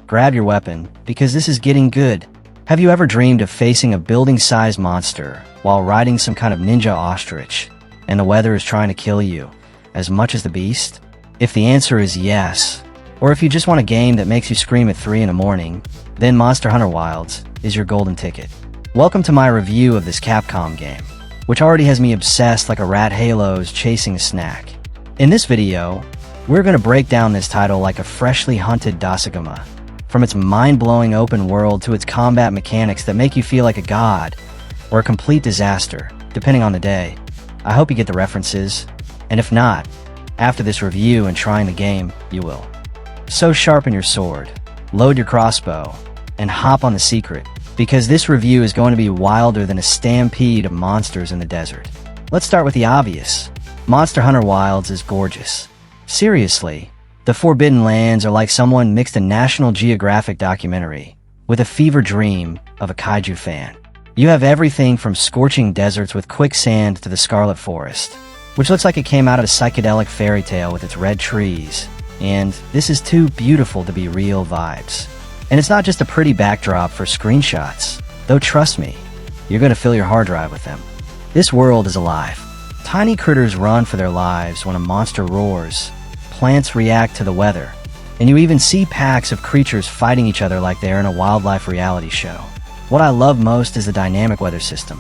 grab your weapon, because this is getting good. Have you ever dreamed of facing a building-sized monster while riding some kind of ninja ostrich, and the weather is trying to kill you as much as the beast? If the answer is yes, or if you just want a game that makes you scream at 3 in the morning, then Monster Hunter Wilds is your golden ticket. Welcome to my review of this Capcom game, which already has me obsessed like a rat halos chasing a snack. In this video, we're going to break down this title like a freshly hunted Dasagama, from its mind-blowing open world to its combat mechanics that make you feel like a god, or a complete disaster, depending on the day. I hope you get the references, and if not, after this review and trying the game, you will. So sharpen your sword, load your crossbow, and hop on the secret, because this review is going to be wilder than a stampede of monsters in the desert. Let's start with the obvious. Monster Hunter Wilds is gorgeous. Seriously, the Forbidden Lands are like someone mixed a National Geographic documentary with a fever dream of a kaiju fan. You have everything from scorching deserts with quicksand to the Scarlet Forest, which looks like it came out of a psychedelic fairy tale with its red trees, and this is too beautiful to be real vibes. And it's not just a pretty backdrop for screenshots, though trust me, you're going to fill your hard drive with them. This world is alive. Tiny critters run for their lives when a monster roars, plants react to the weather, and you even see packs of creatures fighting each other like they're in a wildlife reality show. What I love most is the dynamic weather system.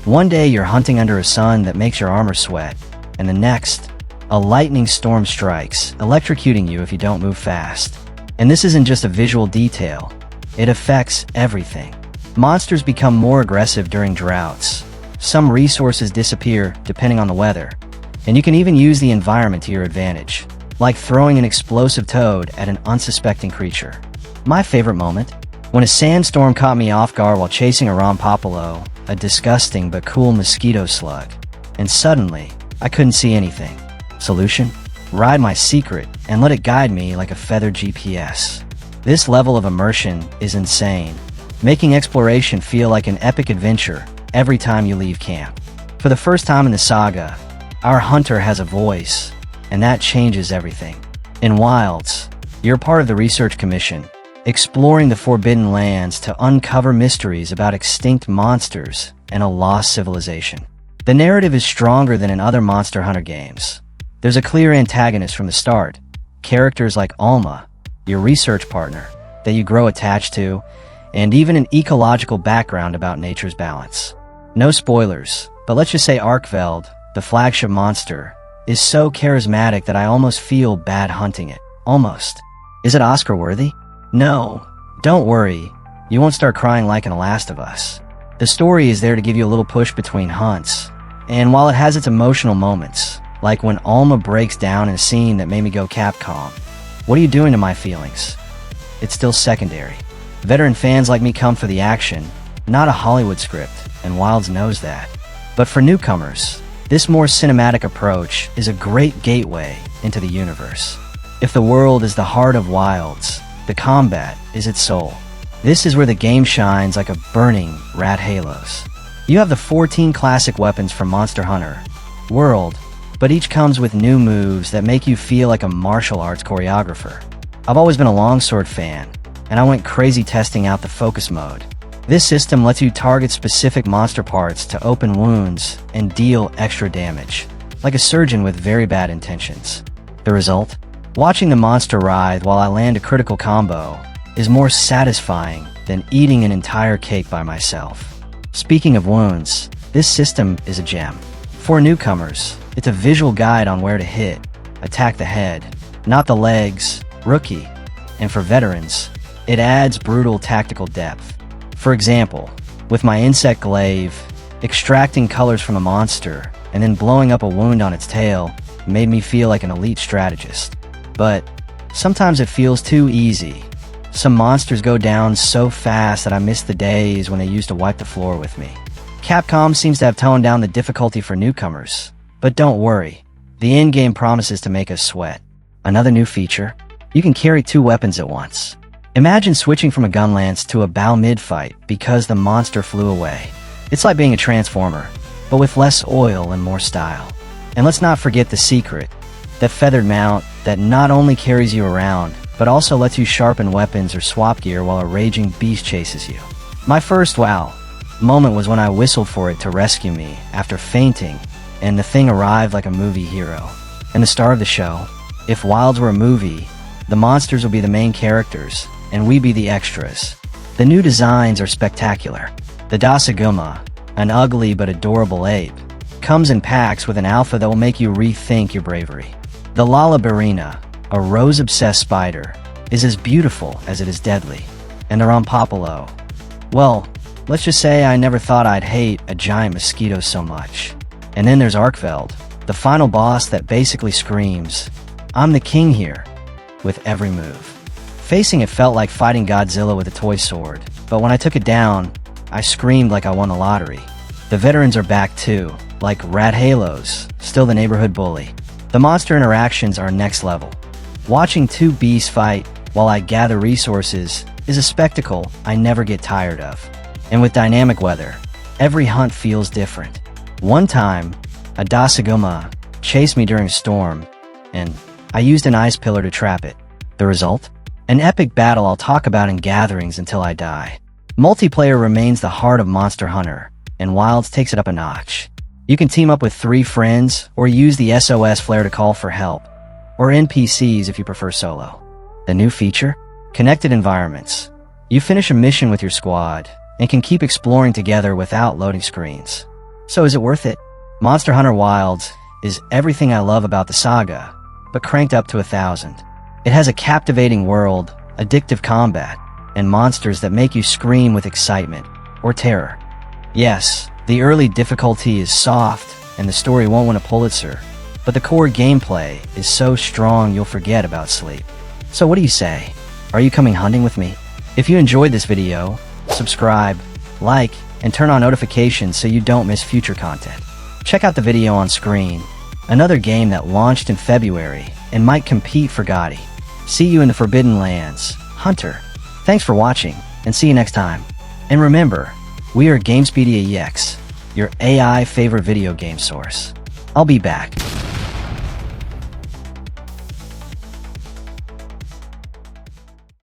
One day you're hunting under a sun that makes your armor sweat, and the next, a lightning storm strikes, electrocuting you if you don't move fast. And this isn't just a visual detail, it affects everything. Monsters become more aggressive during droughts. Some resources disappear depending on the weather, and you can even use the environment to your advantage, like throwing an explosive toad at an unsuspecting creature. My favorite moment? When a sandstorm caught me off guard while chasing a Rompopolo, a disgusting but cool mosquito slug, and suddenly, I couldn't see anything. Solution? Ride my secret and let it guide me like a feathered GPS. This level of immersion is insane, making exploration feel like an epic adventure every time you leave camp. For the first time in the saga, our hunter has a voice, and that changes everything. In Wilds, you're part of the research commission, exploring the Forbidden Lands to uncover mysteries about extinct monsters and a lost civilization. The narrative is stronger than in other Monster Hunter games. There's a clear antagonist from the start, characters like Alma, your research partner, that you grow attached to, and even an ecological background about nature's balance. No spoilers, but let's just say Arkveld, the flagship monster, is so charismatic that I almost feel bad hunting it. Almost. Is it Oscar-worthy? No. Don't worry, you won't start crying like in The Last of Us. The story is there to give you a little push between hunts, and while it has its emotional moments, like when Alma breaks down in a scene that made me go Capcom, what are you doing to my feelings? It's still secondary. Veteran fans like me come for the action, not a Hollywood script, and Wilds knows that. But for newcomers, this more cinematic approach is a great gateway into the universe. If the world is the heart of Wilds, the combat is its soul. This is where the game shines like a burning rat halos. You have the 14 classic weapons from Monster Hunter World, but each comes with new moves that make you feel like a martial arts choreographer. I've always been a longsword fan, and I went crazy testing out the focus mode. This system lets you target specific monster parts to open wounds and deal extra damage, like a surgeon with very bad intentions. The result? Watching the monster writhe while I land a critical combo is more satisfying than eating an entire cake by myself. Speaking of wounds, this system is a gem. For newcomers, it's a visual guide on where to hit, attack the head, not the legs, rookie. And for veterans, it adds brutal tactical depth. For example, with my insect glaive, extracting colors from a monster and then blowing up a wound on its tail made me feel like an elite strategist. But sometimes it feels too easy. Some monsters go down so fast that I miss the days when they used to wipe the floor with me. Capcom seems to have toned down the difficulty for newcomers, but don't worry, the endgame promises to make us sweat. Another new feature, you can carry 2 weapons at once. Imagine switching from a gun lance to a bow mid-fight because the monster flew away. It's like being a transformer, but with less oil and more style. And let's not forget the secret, the feathered mount that not only carries you around, but but also lets you sharpen weapons or swap gear while a raging beast chases you. My first wow moment was when I whistled for it to rescue me after fainting, and the thing arrived like a movie hero. And the star of the show, if Wilds were a movie, the monsters would be the main characters, and we be the extras. The new designs are spectacular. The Dasaguma, an ugly but adorable ape, comes in packs with an alpha that will make you rethink your bravery. The Lalabarina, a rose-obsessed spider, is as beautiful as it is deadly. And the Rompopolo, well, let's just say I never thought I'd hate a giant mosquito so much. And then there's Arkveld, the final boss that basically screams, "I'm the king here," with every move. Facing it felt like fighting Godzilla with a toy sword, but when I took it down, I screamed like I won the lottery. The veterans are back too, like Rat Halos, still the neighborhood bully. The monster interactions are next level. Watching two beasts fight while I gather resources is a spectacle I never get tired of. And with dynamic weather, every hunt feels different. One time, a Dasaguma chased me during a storm, and I used an ice pillar to trap it. The result? An epic battle I'll talk about in gatherings until I die. Multiplayer remains the heart of Monster Hunter, and Wilds takes it up a notch. You can team up with 3 friends, or use the SOS flare to call for help, or NPCs if you prefer solo. The new feature? Connected environments. You finish a mission with your squad, and can keep exploring together without loading screens. So is it worth it? Monster Hunter Wilds is everything I love about the saga, but cranked up to 1,000. It has a captivating world, addictive combat, and monsters that make you scream with excitement or terror. Yes, the early difficulty is soft, and the story won't win a Pulitzer, but the core gameplay is so strong you'll forget about sleep. So what do you say? Are you coming hunting with me? If you enjoyed this video, subscribe, like, and turn on notifications so you don't miss future content. Check out the video on screen, another game that launched in February and might compete for GOTY. See you in the Forbidden Lands, Hunter. Thanks for watching, and see you next time. And remember, we are Gamespedia EX, your AI favorite video game source. I'll be back.